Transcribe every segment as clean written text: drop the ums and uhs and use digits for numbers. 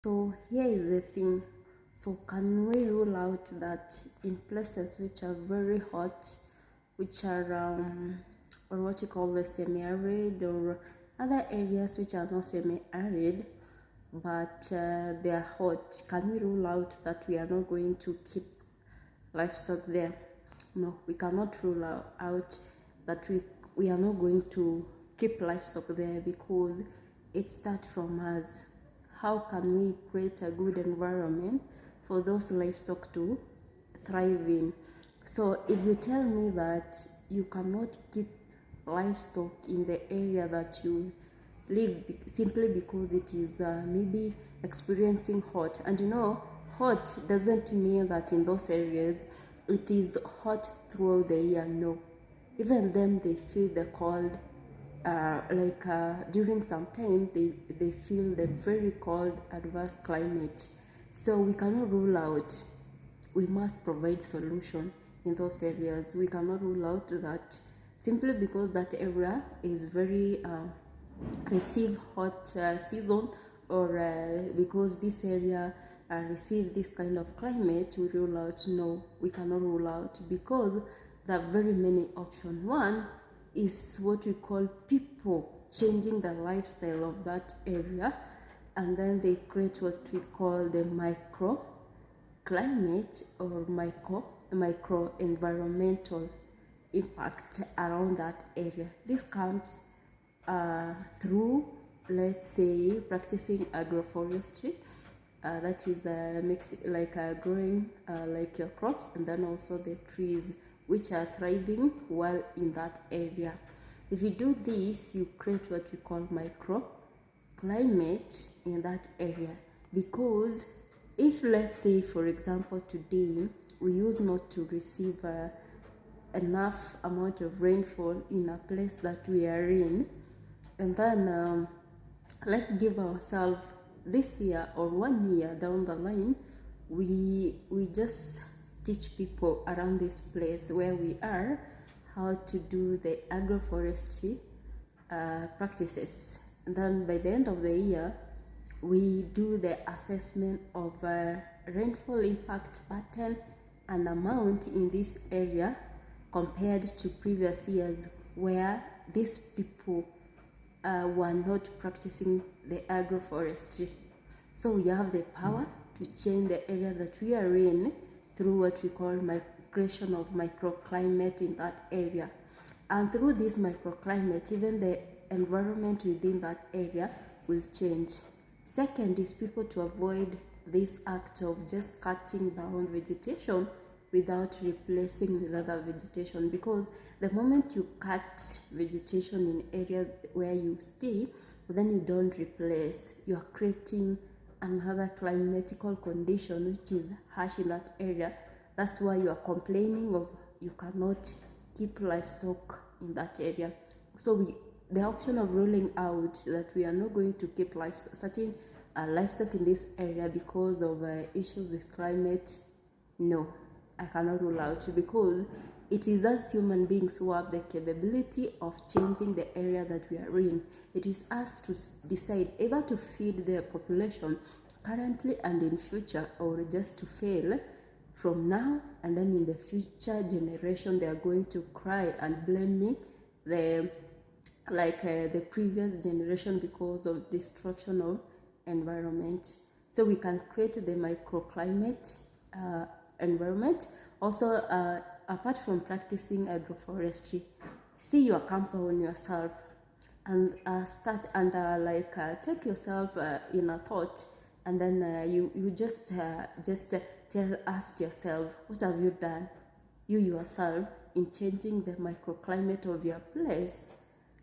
So here is the thing. So can we rule out that in places which are very hot, which are or what you call the semi-arid, or other areas which are not semi-arid but they are hot, can we rule out that we are not going to keep livestock there? No, we cannot rule out that we are not going to keep livestock there, because it starts from us. How can we create a good environment for those livestock to thrive in? So if you tell me that you cannot keep livestock in the area that you live simply because it is maybe experiencing hot, and hot doesn't mean that in those areas it is hot throughout the year. No, even then they feel the cold, during some time they feel the very cold adverse climate. So we cannot rule out, we must provide solution in those areas. We cannot rule out that simply because that area is very receive hot season, or because this area receive this kind of climate, we rule out. No, we cannot rule out, because there are very many options. One is what we call people changing the lifestyle of that area, and then they create what we call the micro climate, or micro environmental impact around that area. This comes through, let's say, practicing agroforestry, that is growing like your crops, and then also the trees which are thriving well in that area. If you do this, you create what we call microclimate in that area. Because if, let's say, for example, today we use not to receive enough amount of rainfall in a place that we are in, and then let's give ourselves this year or 1 year down the line, we just teach people around this place where we are how to do the agroforestry practices. And then by the end of the year, we do the assessment of rainfall impact pattern and amount in this area compared to previous years where these people were not practicing the agroforestry. So we have the power to change the area that we are in through what we call migration of microclimate in that area. And through this microclimate, even the environment within that area will change. Second is people to avoid this act of just cutting down vegetation without replacing with other vegetation, because the moment you cut vegetation in areas where you stay, then you don't replace, you are creating another climatical condition which is harsh in that area. That's why you are complaining of you cannot keep livestock in that area. So the option of ruling out that we are not going to keep certain livestock in this area because of issues with climate, no, I cannot rule out, because it is us human beings who have the capability of changing the area that we are in. It is us to decide either to feed the population currently and in future, or just to fail from now, and then in the future generation they are going to cry and blame me, the previous generation, because of destruction of environment. So we can create the microclimate environment. Also, apart from practicing agroforestry, see your compound yourself and start and check yourself in a thought, and then you just ask yourself, what have you done, you yourself, in changing the microclimate of your place?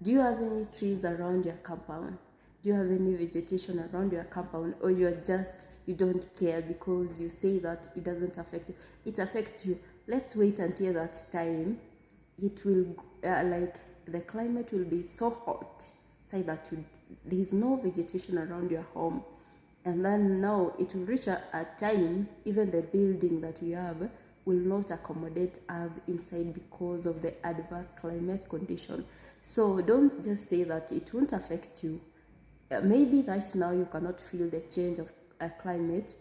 Do you have any trees around your compound? Do you have any vegetation around your compound? Or you don't care because you say that it doesn't affect you? It affects you. Let's wait until that time. It will the climate will be so hot, say that there is no vegetation around your home, and then now it will reach a time even the building that we have will not accommodate us inside because of the adverse climate condition. So don't just say that it won't affect you. Maybe right now you cannot feel the change climate,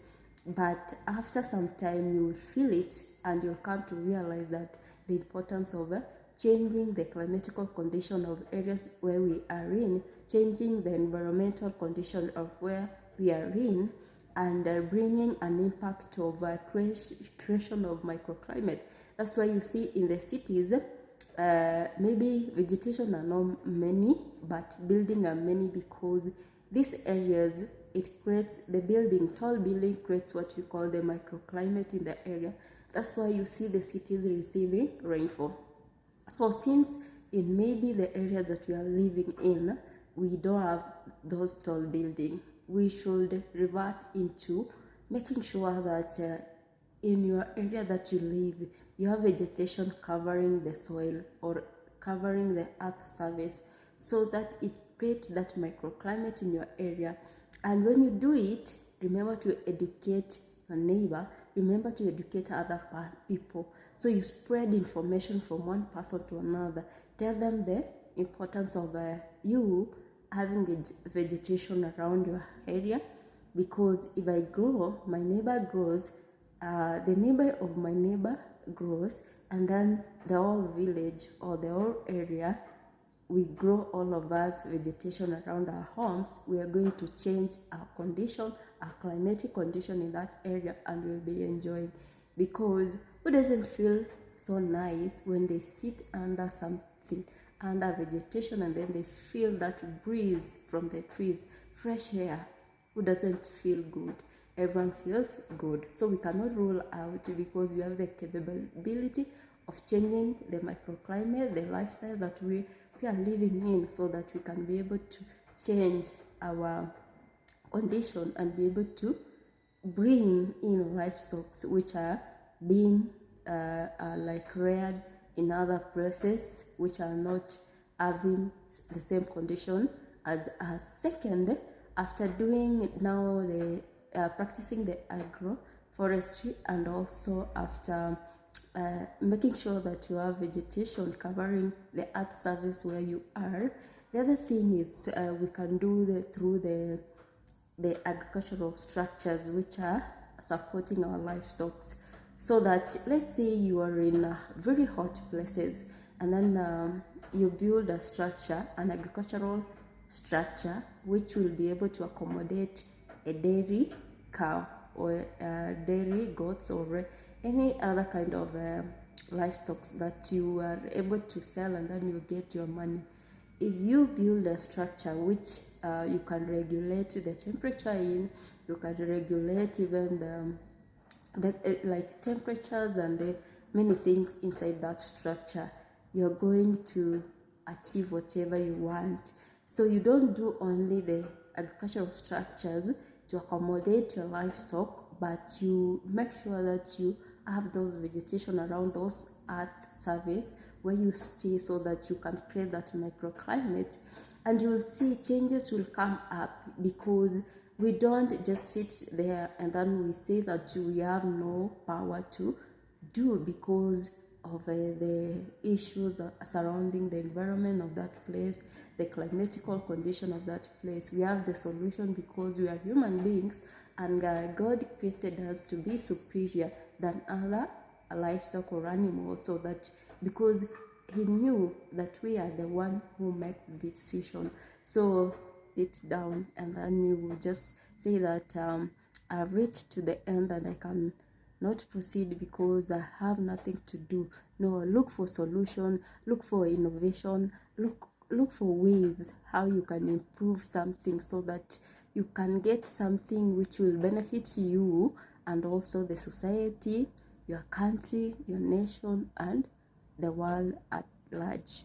but after some time you will feel it and you'll come to realize that the importance of changing the climatical condition of areas where we are in, changing the environmental condition of where we are in, and bringing an impact of creation of microclimate. That's why you see in the cities, maybe vegetation are not many, but building are many, because these areas, it creates the building, tall building creates what we call the microclimate in the area. That's why you see the cities receiving rainfall. So since in maybe the areas that we are living in, we don't have those tall buildings, we should revert into making sure that in your area that you live, you have vegetation covering the soil or covering the earth surface, so that it creates that microclimate in your area. And when you do it, remember to educate your neighbor, remember to educate other people. So you spread information from one person to another. Tell them the importance of you having vegetation around your area, because if I grow, my neighbor grows, the neighbor of my neighbor grows, and then the whole village or the whole area, we grow all of us vegetation around our homes, we are going to change our condition, our climatic condition in that area, and we'll be enjoying. Because who doesn't feel so nice when they sit under something, under vegetation, and then they feel that breeze from the trees, fresh air? Who doesn't feel good? Everyone feels good. So we cannot rule out, because we have the capability of changing the microclimate, the lifestyle that we are living in, so that we can be able to change our condition and be able to bring in livestock which are being like reared in other places, which are not having the same condition as us. Second, after doing now the practicing the agroforestry, and also after making sure that you have vegetation covering the earth surface where you are, the other thing is we can do through the agricultural structures which are supporting our livestock. So that, let's say you are in very hot places, and then you build a structure, an agricultural structure, which will be able to accommodate a dairy cow or dairy goats or any other kind of livestock that you are able to sell, and then you get your money. If you build a structure which you can regulate the temperature in, you can regulate even the like temperatures and many things inside that structure, you're going to achieve whatever you want. So you don't do only the agricultural structures to accommodate your livestock, but you make sure that you have those vegetation around those earth surface where you stay, so that you can create that microclimate, and you will see changes will come up, because we don't just sit there and then we say that we have no power to do because of the issues surrounding the environment of that place, the climatical condition of that place. We have the solution because we are human beings, and God created us to be superior than other livestock or animals, so that because he knew that we are the one who make the decision. So it down, and then you will just say that I've reached to the end and I can not proceed because I have nothing to do. No, look for solution, look for innovation, look for ways how you can improve something, so that you can get something which will benefit you and also the society, your country, your nation, and the world at large.